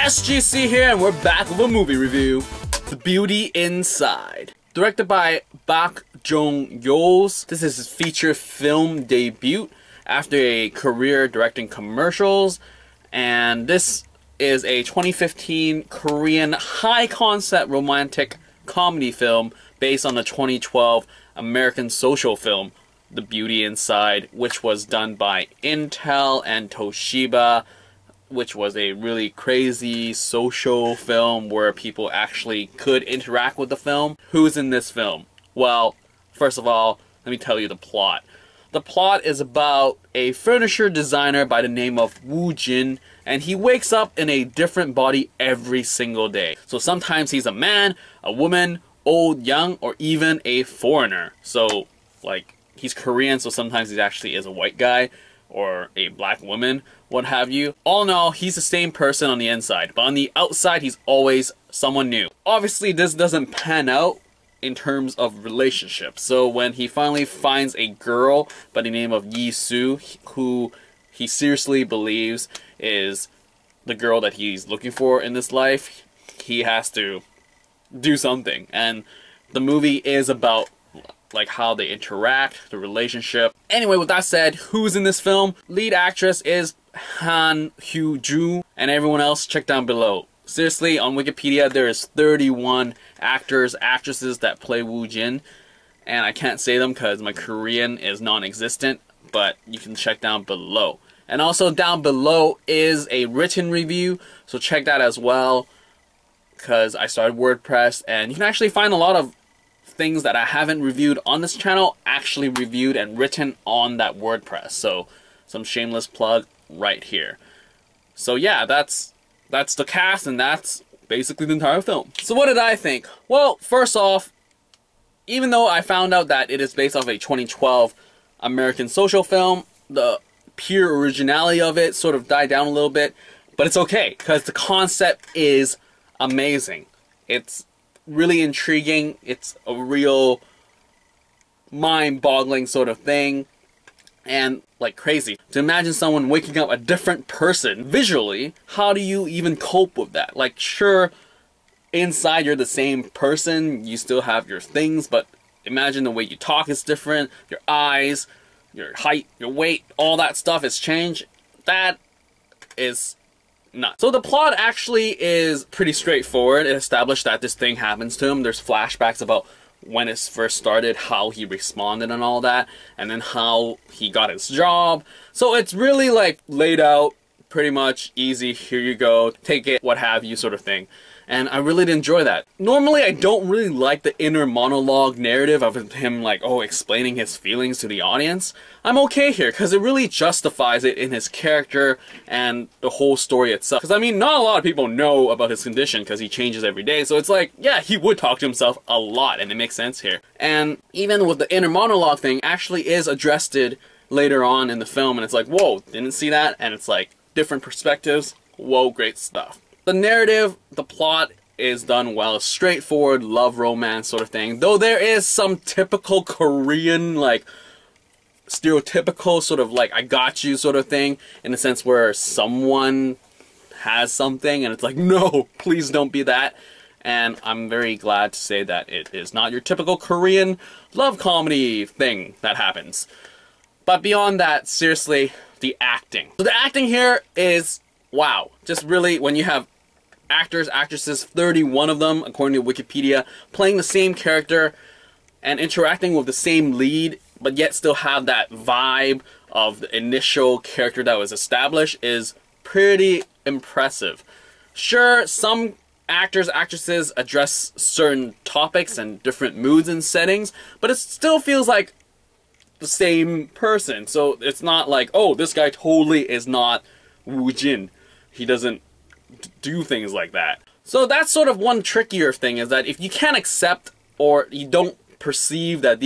SGC here, and we're back with a movie review, The Beauty Inside. Directed by Bak Jong-yeol, this is his feature film debut after a career directing commercials, and this is a 2015 Korean high-concept romantic comedy film based on the 2012 American social film, The Beauty Inside, which was done by Intel and Toshiba, which was a really crazy social film where people actually could interact with the film. Who's in this film? Well, first of all, let me tell you the plot. The plot is about a furniture designer by the name of Woo-jin, and he wakes up in a different body every single day. So sometimes he's a man, a woman, old, young, or even a foreigner. So, like, he's Korean, so sometimes he actually is a white guy or a black woman, what have you. All in all, he's the same person on the inside, but on the outside, he's always someone new. Obviously, this doesn't pan out in terms of relationships. So when he finally finds a girl by the name of Yi-soo, who he seriously believes is the girl that he's looking for in this life, he has to do something. And the movie is about like how they interact, the relationship. Anyway, with that said, who's in this film? Lead actress is Hyo-joo, and everyone else check down below. Seriously, on Wikipedia there is 31 actors, actresses that play Woo-jin, and I can't say them because my Korean is non-existent, but you can check down below. And also down below is a written review, so check that as well, because I started WordPress, and you can actually find a lot of things that I haven't reviewed on this channel actually reviewed and written on that WordPress. So some shameless plug right here. So yeah, that's the cast, and that's basically the entire film. So what did I think? Well, first off, even though I found out that it is based off a 2012 American social film, the pure originality of it sort of died down a little bit, but it's okay because the concept is amazing. It's really intriguing. It's a real mind-boggling sort of thing, and like crazy. To imagine someone waking up a different person visually, how do you even cope with that? Like, sure, inside you're the same person, you still have your things, but imagine the way you talk is different, your eyes, your height, your weight, all that stuff has changed. That is nuts. So the plot actually is pretty straightforward. It established that this thing happens to him. There's flashbacks about when it first started, how he responded and all that, and then how he got his job. So it's really like laid out, pretty much easy, here you go, take it, what have you sort of thing. And I really did enjoy that. Normally, I don't really like the inner monologue narrative of him, like, oh, explaining his feelings to the audience. I'm okay here, because it really justifies it in his character and the whole story itself. Because, I mean, not a lot of people know about his condition, because he changes every day. So it's like, yeah, he would talk to himself a lot, and it makes sense here. And even with the inner monologue thing, actually is addressed later on in the film, and it's like, whoa, didn't see that? And it's like, different perspectives, whoa, great stuff. The narrative, the plot is done well, straightforward love romance sort of thing. Though there is some typical Korean, like, stereotypical sort of like I got you sort of thing, in the sense where someone has something and it's like, no, please don't be that. And I'm very glad to say that it is not your typical Korean love comedy thing that happens. But beyond that, seriously, the acting. So the acting here is wow. Just really, when you have actors, actresses, 31 of them, according to Wikipedia, playing the same character and interacting with the same lead, but yet still have that vibe of the initial character that was established, is pretty impressive. Sure, some actors, actresses address certain topics and different moods and settings, but it still feels like the same person. So it's not like, oh, this guy totally is not Woo-jin. He doesn't do things like that. So that's sort of one trickier thing, is that if you can't accept or you don't perceive that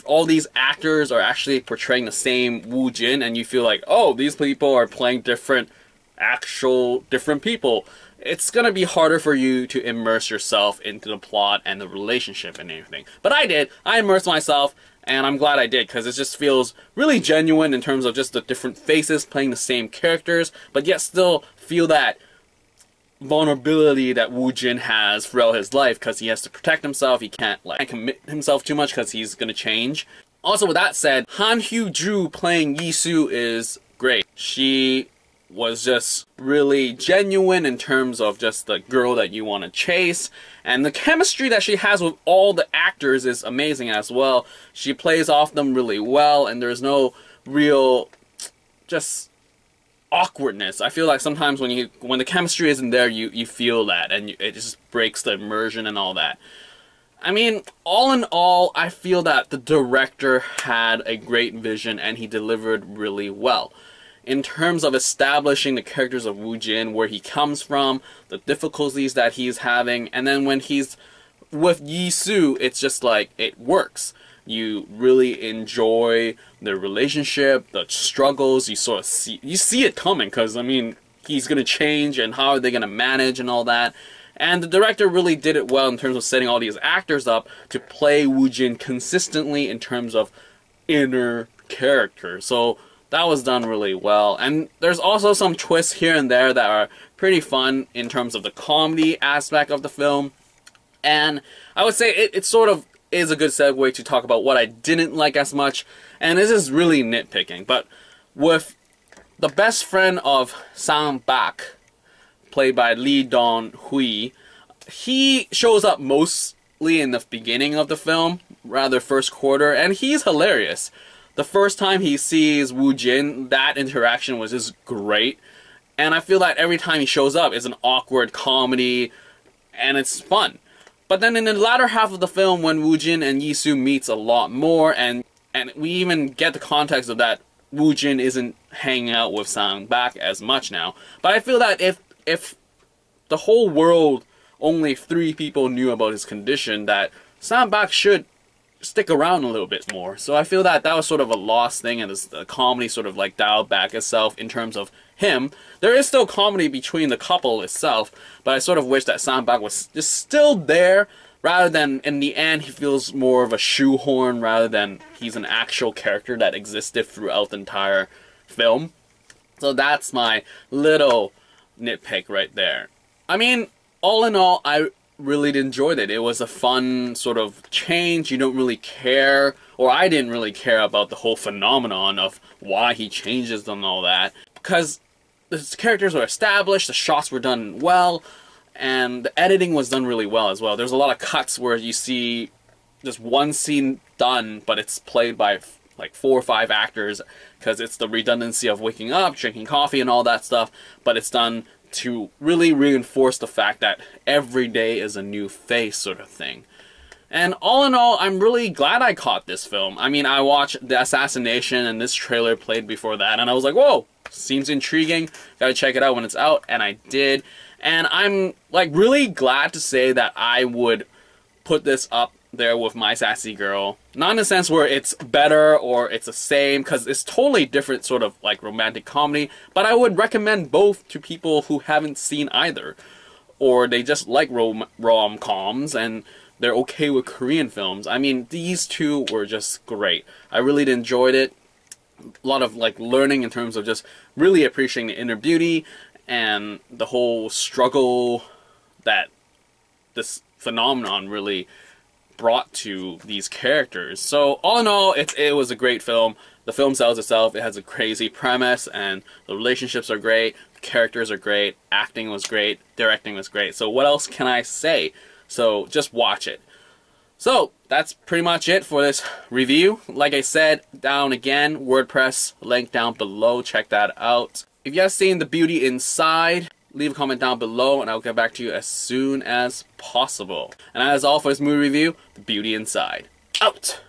all these actors are actually portraying the same Woo-jin, and you feel like, oh, these people are playing different people, it's gonna be harder for you to immerse yourself into the plot and the relationship and everything. But I did. I immersed myself, and I'm glad I did, because it just feels really genuine in terms of just the different faces playing the same characters, but yet still feel that vulnerability that Woo-jin has throughout his life, because he has to protect himself. He can't like commit himself too much because he's gonna change. Also, with that said, Han Hyo-joo playing Yi-soo is great. She was just really genuine in terms of just the girl that you want to chase, and the chemistry that she has with all the actors is amazing as well. She plays off them really well, and there's no real just awkwardness. I feel like sometimes when the chemistry isn't there, you feel that, and it just breaks the immersion and all that. I mean, all in all, I feel that the director had a great vision and he delivered really well. In terms of establishing the characters of Woo-jin, where he comes from, the difficulties that he's having, and then when he's with Yi-soo, it's just like, it works. You really enjoy their relationship, the struggles, you see it coming, because, I mean, he's gonna change, and how are they gonna manage and all that. And the director really did it well in terms of setting all these actors up to play Woo-jin consistently in terms of inner character. So that was done really well. And there's also some twists here and there that are pretty fun in terms of the comedy aspect of the film. And I would say it sort of is a good segue to talk about what I didn't like as much. And this is really nitpicking. But with the best friend of Sang-bak, played by Lee Dong-hui, he shows up mostly in the beginning of the film, rather first quarter, and he's hilarious. The first time he sees Woo-jin, that interaction was just great, and I feel like every time he shows up is an awkward comedy, and it's fun. But then in the latter half of the film, when Woo-jin and Yi-soo meets a lot more, and we even get the context of that Woo-jin isn't hanging out with Sang-bak as much now. But I feel that if the whole world, only 3 people knew about his condition, that Sang-bak should stick around a little bit more. So I feel that that was sort of a lost thing, and the comedy sort of like dialed back itself in terms of him. There is still comedy between the couple itself, but I sort of wish that Sang-bak was just still there, rather than in the end he feels more of a shoehorn rather than he's an actual character that existed throughout the entire film. So that's my little nitpick right there. I mean, all in all, I really enjoyed it. It was a fun sort of change. You don't really care, or I didn't really care about the whole phenomenon of why he changes and all that, because the characters were established, the shots were done well, and the editing was done really well as well. There's a lot of cuts where you see just one scene done, but it's played by like 4 or 5 actors, because it's the redundancy of waking up, drinking coffee and all that stuff, but it's done to really reinforce the fact that every day is a new face sort of thing. And all in all, I'm really glad I caught this film. I mean, I watched The Assassination and this trailer played before that, and I was like, whoa, seems intriguing, gotta check it out when it's out, and I did. And I'm like really glad to say that I would put this up there with My Sassy Girl. Not in a sense where it's better or it's the same, because it's totally different sort of like romantic comedy, but I would recommend both to people who haven't seen either, or they just like rom-coms and they're okay with Korean films. I mean, these two were just great. I really enjoyed it. A lot of like learning in terms of just really appreciating the inner beauty and the whole struggle that this phenomenon really brought to these characters. So all in all, it was a great film. The film sells itself. It has a crazy premise, and the relationships are great, the characters are great, acting was great, directing was great. So what else can I say? So just watch it. So that's pretty much it for this review. Like I said, down again, WordPress link down below, check that out. If you have seen The Beauty Inside, leave a comment down below and I'll get back to you as soon as possible. And that is all for this movie review, The Beauty Inside. Out!